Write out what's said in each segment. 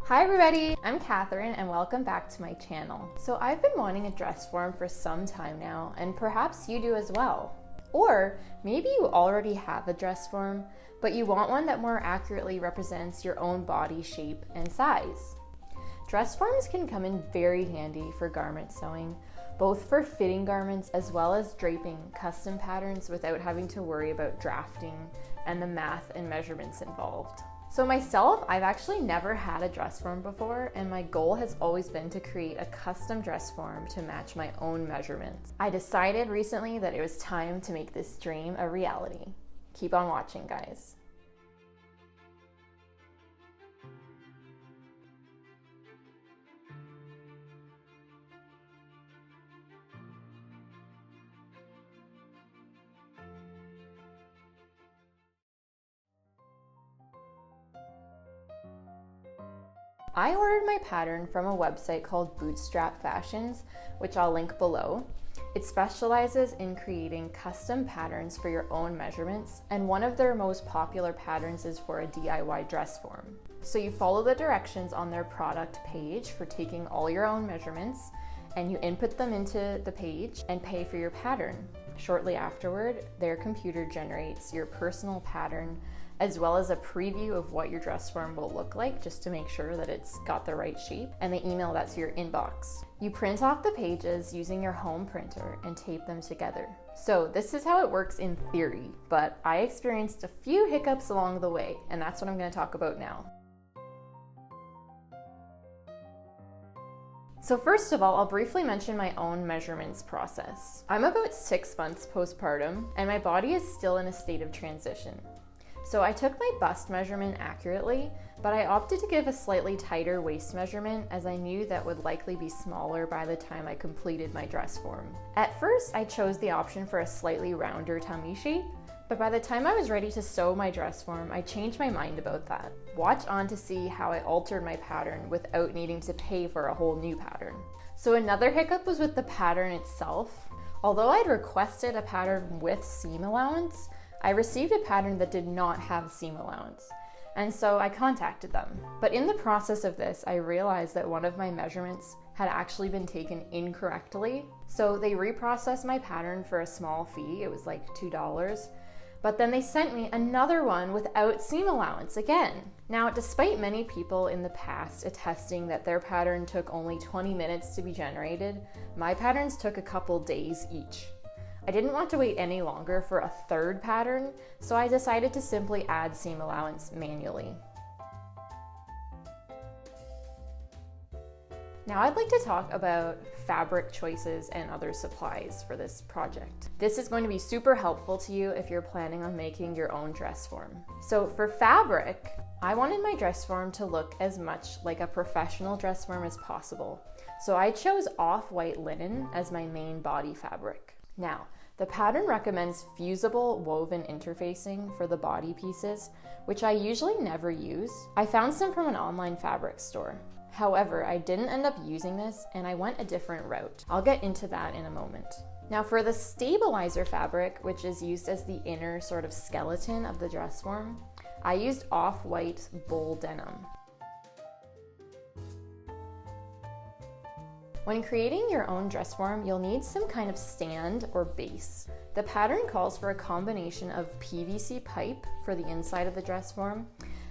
Hi everybody, I'm Catherine and welcome back to my channel. So I've been wanting a dress form for some time now, and perhaps you do as well. Or maybe you already have a dress form, but you want one that more accurately represents your own body shape and size. Dress forms can come in very handy for garment sewing, both for fitting garments as well as draping custom patterns without having to worry about drafting and the math and measurements involved. So myself, I've actually never had a dress form before, and my goal has always been to create a custom dress form to match my own measurements. I decided recently that it was time to make this dream a reality. Keep on watching, guys. I ordered my pattern from a website called Bootstrap Fashion, which I'll link below. It specializes in creating custom patterns for your own measurements, and one of their most popular patterns is for a DIY dress form. So you follow the directions on their product page for taking all your own measurements, and you input them into the page and pay for your pattern. Shortly afterward, their computer generates your personal pattern as well as a preview of what your dress form will look like, just to make sure that it's got the right shape, and they email that to your inbox. You print off the pages using your home printer and tape them together. So this is how it works in theory, but I experienced a few hiccups along the way, and that's what I'm going to talk about now. So first of all, I'll briefly mention my own measurements process. I'm about 6 months postpartum, and my body is still in a state of transition. So I took my bust measurement accurately, but I opted to give a slightly tighter waist measurement as I knew that would likely be smaller by the time I completed my dress form. At first, I chose the option for a slightly rounder tummy shape, but by the time I was ready to sew my dress form, I changed my mind about that. Watch on to see how I altered my pattern without needing to pay for a whole new pattern. So another hiccup was with the pattern itself. Although I'd requested a pattern with seam allowance, I received a pattern that did not have seam allowance, and so I contacted them. But in the process of this, I realized that one of my measurements had actually been taken incorrectly, so they reprocessed my pattern for a small fee. It was like $2, but then they sent me another one without seam allowance again. Now, despite many people in the past attesting that their pattern took only 20 minutes to be generated, my patterns took a couple days each. I didn't want to wait any longer for a third pattern, so I decided to simply add seam allowance manually. Now I'd like to talk about fabric choices and other supplies for this project. This is going to be super helpful to you if you're planning on making your own dress form. So for fabric, I wanted my dress form to look as much like a professional dress form as possible. So I chose off-white linen as my main body fabric. Now, the pattern recommends fusible woven interfacing for the body pieces, which I usually never use. I found some from an online fabric store. However, I didn't end up using this and I went a different route. I'll get into that in a moment. Now for the stabilizer fabric, which is used as the inner sort of skeleton of the dress form, I used off-white bull denim. When creating your own dress form, you'll need some kind of stand or base. The pattern calls for a combination of PVC pipe for the inside of the dress form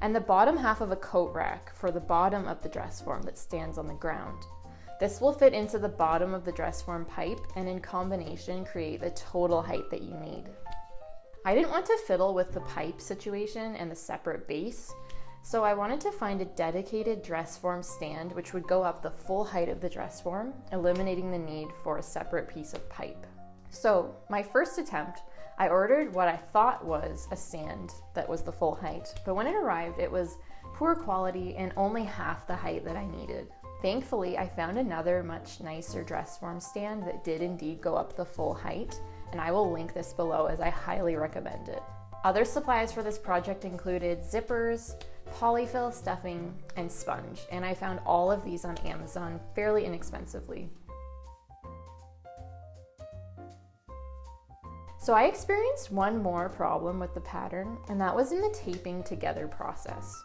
and the bottom half of a coat rack for the bottom of the dress form that stands on the ground. This will fit into the bottom of the dress form pipe and in combination create the total height that you need. I didn't want to fiddle with the pipe situation and the separate base, so I wanted to find a dedicated dress form stand which would go up the full height of the dress form, eliminating the need for a separate piece of pipe. So my first attempt, I ordered what I thought was a stand that was the full height, but when it arrived, it was poor quality and only half the height that I needed. Thankfully, I found another much nicer dress form stand that did indeed go up the full height, and I will link this below as I highly recommend it. Other supplies for this project included zippers, polyfill stuffing, and sponge, and I found all of these on Amazon fairly inexpensively. So I experienced one more problem with the pattern, and that was in the taping together process.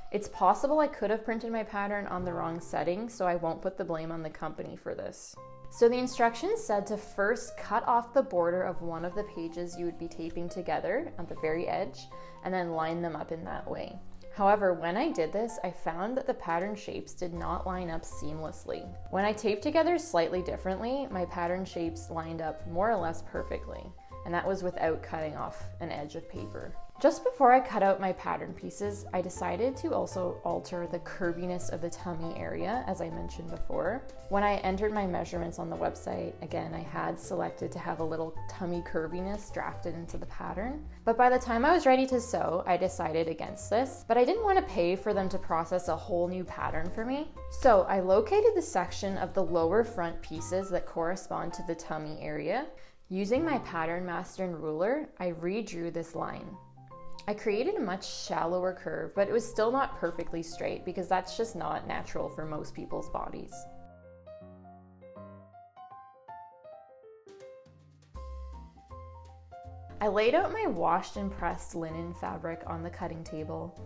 It's possible I could have printed my pattern on the wrong setting, so I won't put the blame on the company for this. So the instructions said to first cut off the border of one of the pages you would be taping together at the very edge, and then line them up in that way. However, when I did this, I found that the pattern shapes did not line up seamlessly. When I taped together slightly differently, my pattern shapes lined up more or less perfectly, and that was without cutting off an edge of paper. Just before I cut out my pattern pieces, I decided to also alter the curviness of the tummy area, as I mentioned before. When I entered my measurements on the website, again, I had selected to have a little tummy curviness drafted into the pattern. But by the time I was ready to sew, I decided against this, but I didn't want to pay for them to process a whole new pattern for me. So I located the section of the lower front pieces that correspond to the tummy area. Using my pattern master and ruler, I redrew this line. I created a much shallower curve, but it was still not perfectly straight because that's just not natural for most people's bodies. I laid out my washed and pressed linen fabric on the cutting table,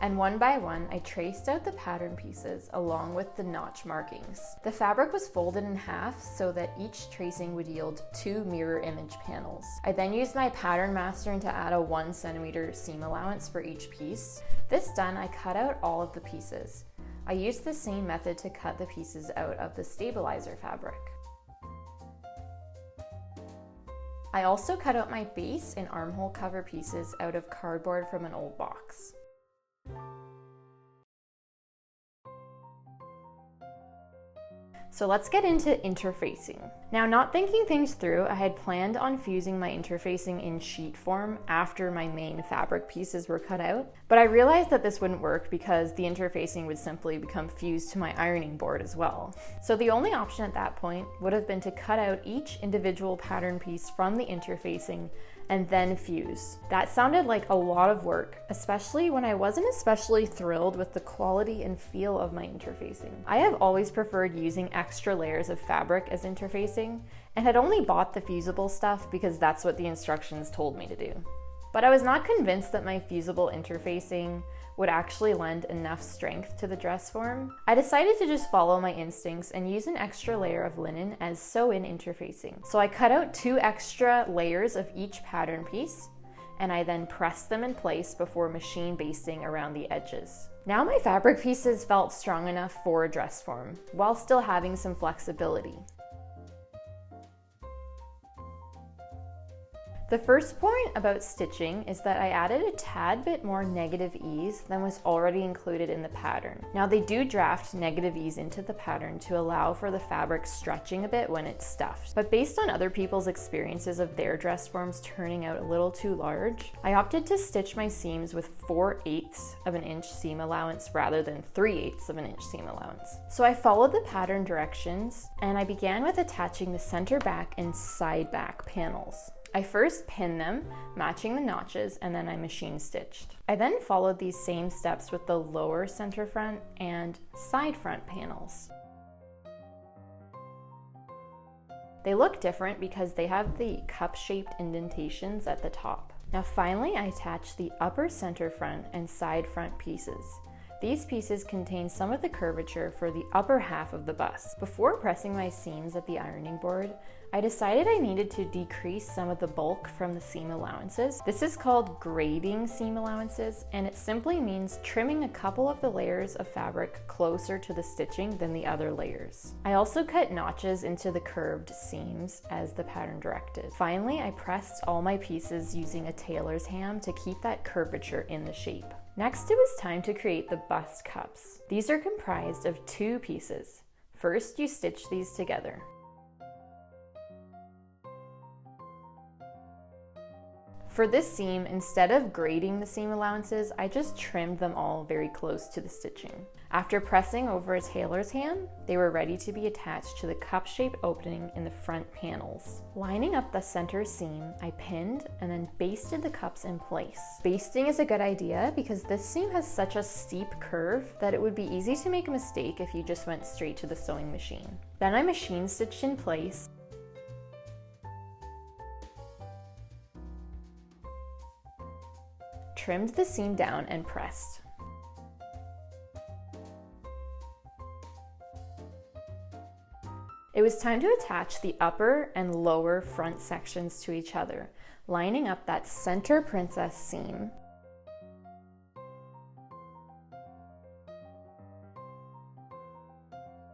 and one by one I traced out the pattern pieces along with the notch markings. The fabric was folded in half so that each tracing would yield 2 mirror image panels. I then used my pattern master to add a 1 centimeter seam allowance for each piece. This done, I cut out all of the pieces. I used the same method to cut the pieces out of the stabilizer fabric. I also cut out my base and armhole cover pieces out of cardboard from an old box. So let's get into interfacing. Now, not thinking things through, I had planned on fusing my interfacing in sheet form after my main fabric pieces were cut out, but I realized that this wouldn't work because the interfacing would simply become fused to my ironing board as well. So the only option at that point would have been to cut out each individual pattern piece from the interfacing and then fuse. That sounded like a lot of work, especially when I wasn't especially thrilled with the quality and feel of my interfacing. I have always preferred using extra layers of fabric as interfacing and had only bought the fusible stuff because that's what the instructions told me to do. But I was not convinced that my fusible interfacing would actually lend enough strength to the dress form. I decided to just follow my instincts and use an extra layer of linen as sew-in interfacing. So I cut out 2 extra layers of each pattern piece, and I then pressed them in place before machine basting around the edges. Now my fabric pieces felt strong enough for a dress form, while still having some flexibility. The first point about stitching is that I added a tad bit more negative ease than was already included in the pattern. Now they do draft negative ease into the pattern to allow for the fabric stretching a bit when it's stuffed. But based on other people's experiences of their dress forms turning out a little too large, I opted to stitch my seams with 4/8 of an inch seam allowance rather than 3/8 of an inch seam allowance. So I followed the pattern directions and I began with attaching the center back and side back panels. I first pinned them, matching the notches, and then I machine stitched. I then followed these same steps with the lower center front and side front panels. They look different because they have the cup-shaped indentations at the top. Now finally, I attached the upper center front and side front pieces. These pieces contain some of the curvature for the upper half of the bust. Before pressing my seams at the ironing board, I decided I needed to decrease some of the bulk from the seam allowances. This is called grading seam allowances, and it simply means trimming a couple of the layers of fabric closer to the stitching than the other layers. I also cut notches into the curved seams as the pattern directed. Finally, I pressed all my pieces using a tailor's ham to keep that curvature in the shape. Next, it was time to create the bust cups. These are comprised of 2 pieces. First, you stitch these together. For this seam, instead of grading the seam allowances, I just trimmed them all very close to the stitching. After pressing over a tailor's ham, they were ready to be attached to the cup-shaped opening in the front panels. Lining up the center seam, I pinned and then basted the cups in place. Basting is a good idea because this seam has such a steep curve that it would be easy to make a mistake if you just went straight to the sewing machine. Then I machine stitched in place, trimmed the seam down and pressed. It was time to attach the upper and lower front sections to each other, lining up that center princess seam.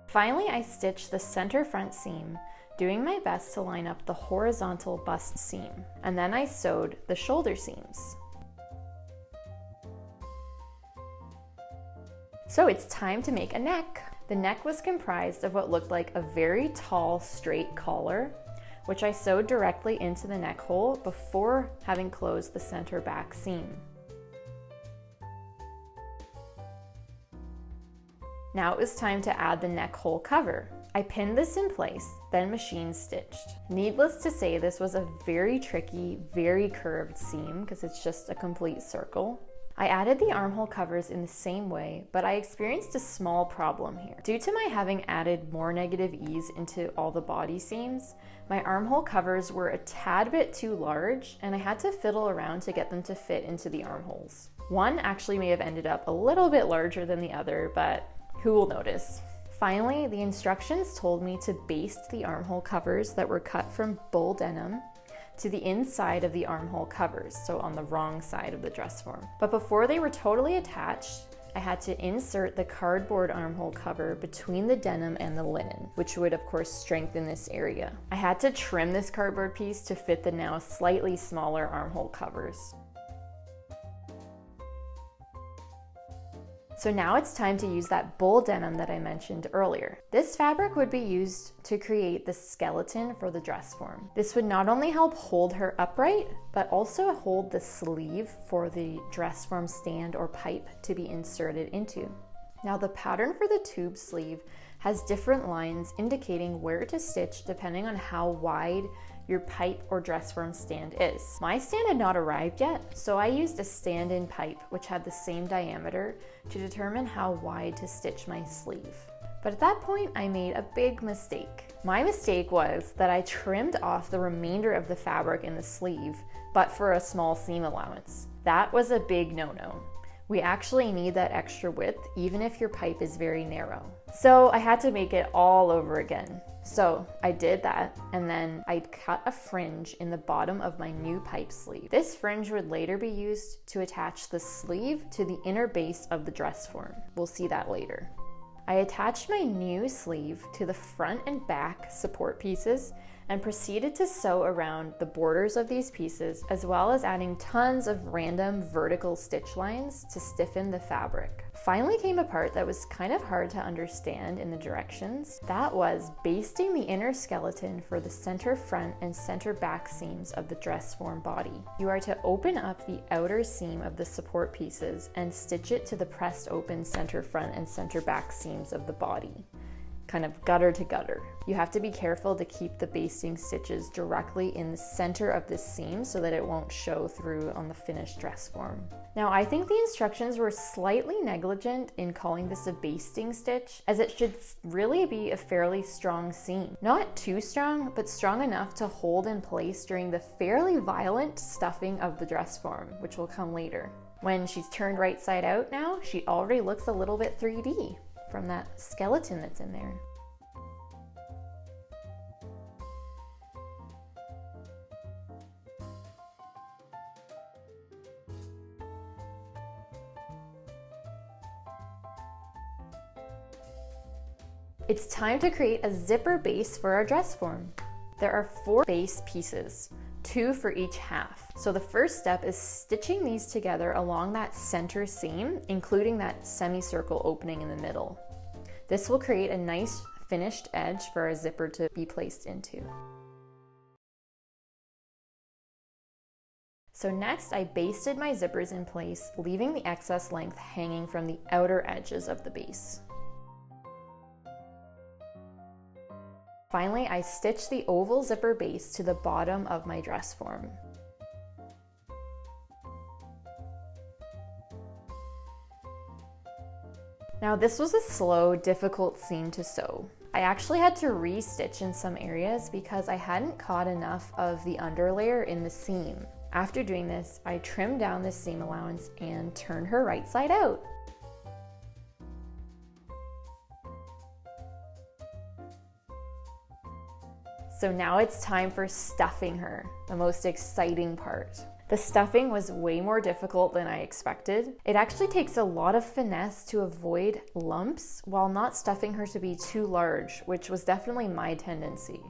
Finally, I stitched the center front seam, doing my best to line up the horizontal bust seam, and then I sewed the shoulder seams. So it's time to make a neck. The neck was comprised of what looked like a very tall, straight collar, which I sewed directly into the neck hole before having closed the center back seam. Now it was time to add the neck hole cover. I pinned this in place, then machine stitched. Needless to say, this was a very tricky, very curved seam because it's just a complete circle. I added the armhole covers in the same way, but I experienced a small problem here. Due to my having added more negative ease into all the body seams, my armhole covers were a tad bit too large, and I had to fiddle around to get them to fit into the armholes. One actually may have ended up a little bit larger than the other, but who will notice? Finally, the instructions told me to baste the armhole covers that were cut from bull denim to the inside of the armhole covers, so on the wrong side of the dress form. But before they were totally attached, I had to insert the cardboard armhole cover between the denim and the linen, which would of course strengthen this area. I had to trim this cardboard piece to fit the now slightly smaller armhole covers. So now it's time to use that bull denim that I mentioned earlier. This fabric would be used to create the skeleton for the dress form. This would not only help hold her upright, but also hold the sleeve for the dress form stand or pipe to be inserted into. Now the pattern for the tube sleeve has different lines indicating where to stitch depending on how wide your pipe or dress form stand is. My stand had not arrived yet, so I used a stand-in pipe which had the same diameter to determine how wide to stitch my sleeve. But at that point, I made a big mistake. My mistake was that I trimmed off the remainder of the fabric in the sleeve, but for a small seam allowance. That was a big no-no. We actually need that extra width even if your pipe is very narrow. So I had to make it all over again. So I did that, and then I cut a fringe in the bottom of my new pipe sleeve. This fringe would later be used to attach the sleeve to the inner base of the dress form. We'll see that later. I attached my new sleeve to the front and back support pieces and proceeded to sew around the borders of these pieces, as well as adding tons of random vertical stitch lines to stiffen the fabric. Finally came a part that was kind of hard to understand in the directions. That was basting the inner skeleton for the center front and center back seams of the dress form body. You are to open up the outer seam of the support pieces and stitch it to the pressed open center front and center back seams of the body, kind of gutter to gutter. You have to be careful to keep the basting stitches directly in the center of this seam so that it won't show through on the finished dress form. Now, I think the instructions were slightly negligent in calling this a basting stitch, as it should really be a fairly strong seam. Not too strong, but strong enough to hold in place during the fairly violent stuffing of the dress form, which will come later. When she's turned right side out now, she already looks a little bit 3D from that skeleton that's in there. It's time to create a zipper base for our dress form. There are 4 base pieces, 2 for each half. So the first step is stitching these together along that center seam, including that semicircle opening in the middle. This will create a nice finished edge for our zipper to be placed into. So next, I basted my zippers in place, leaving the excess length hanging from the outer edges of the base. Finally, I stitched the oval zipper base to the bottom of my dress form. Now this was a slow, difficult seam to sew. I actually had to re-stitch in some areas because I hadn't caught enough of the underlayer in the seam. After doing this, I trimmed down the seam allowance and turned her right side out. So now it's time for stuffing her, the most exciting part. The stuffing was way more difficult than I expected. It actually takes a lot of finesse to avoid lumps while not stuffing her to be too large, which was definitely my tendency.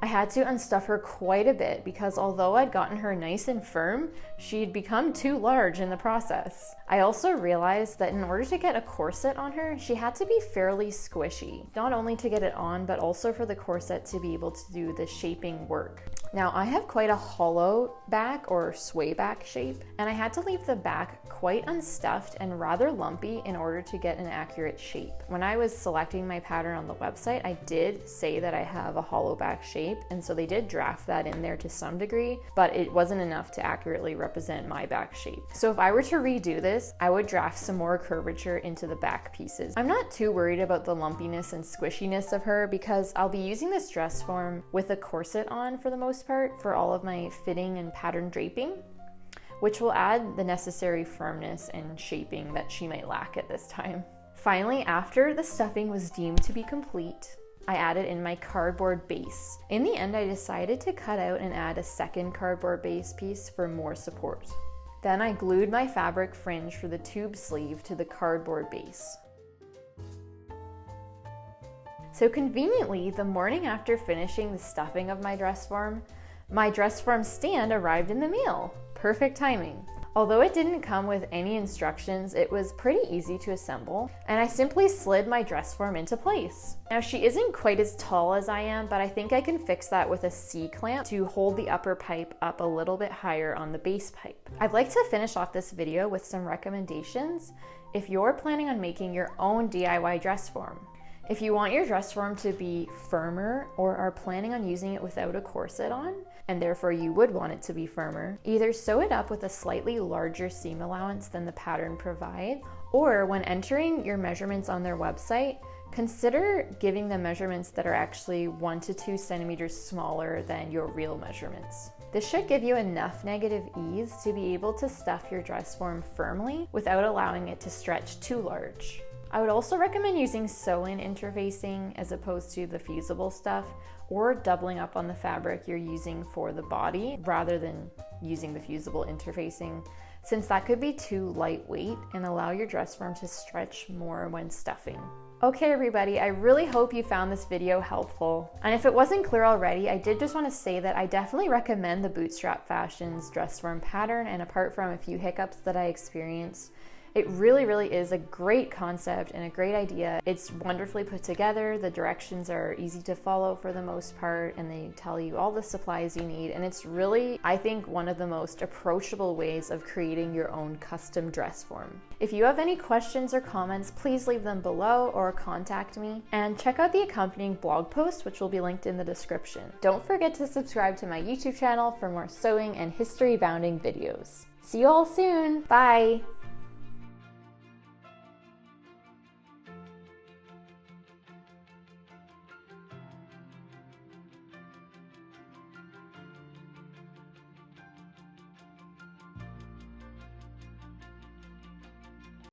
I had to unstuff her quite a bit because although I'd gotten her nice and firm, she'd become too large in the process. I also realized that in order to get a corset on her, she had to be fairly squishy, not only to get it on, but also for the corset to be able to do the shaping work. Now, I have quite a hollow back or sway back shape, and I had to leave the back quite unstuffed and rather lumpy in order to get an accurate shape. When I was selecting my pattern on the website, I did say that I have a hollow back shape, and so they did draft that in there to some degree, but it wasn't enough to accurately represent my back shape. So if I were to redo this, I would draft some more curvature into the back pieces. I'm not too worried about the lumpiness and squishiness of her because I'll be using this dress form with a corset on for the most part for all of my fitting and pattern draping, which will add the necessary firmness and shaping that she might lack at this time. Finally, after the stuffing was deemed to be complete, I added in my cardboard base. In the end, I decided to cut out and add a second cardboard base piece for more support. Then I glued my fabric fringe for the tube sleeve to the cardboard base. So conveniently, the morning after finishing the stuffing of my dress form stand arrived in the mail. Perfect timing. Although it didn't come with any instructions, it was pretty easy to assemble, and I simply slid my dress form into place. Now, she isn't quite as tall as I am, but I think I can fix that with a C-clamp to hold the upper pipe up a little bit higher on the base pipe. I'd like to finish off this video with some recommendations if you're planning on making your own DIY dress form. If you want your dress form to be firmer or are planning on using it without a corset on, and therefore you would want it to be firmer, either sew it up with a slightly larger seam allowance than the pattern provides, or when entering your measurements on their website, consider giving them measurements that are actually 1 to 2 centimeters smaller than your real measurements. This should give you enough negative ease to be able to stuff your dress form firmly without allowing it to stretch too large. I would also recommend using sew-in interfacing as opposed to the fusible stuff, or doubling up on the fabric you're using for the body rather than using the fusible interfacing, since that could be too lightweight and allow your dress form to stretch more when stuffing. Okay everybody, I really hope you found this video helpful. And if it wasn't clear already, I did just want to say that I definitely recommend the Bootstrap Fashion's dress form pattern, and apart from a few hiccups that I experienced, it really is a great concept and a great idea. It's wonderfully put together. The directions are easy to follow for the most part, and they tell you all the supplies you need. And it's really, I think, one of the most approachable ways of creating your own custom dress form. If you have any questions or comments, please leave them below or contact me. And check out the accompanying blog post, which will be linked in the description. Don't forget to subscribe to my YouTube channel for more sewing and history-bounding videos. See you all soon. Bye.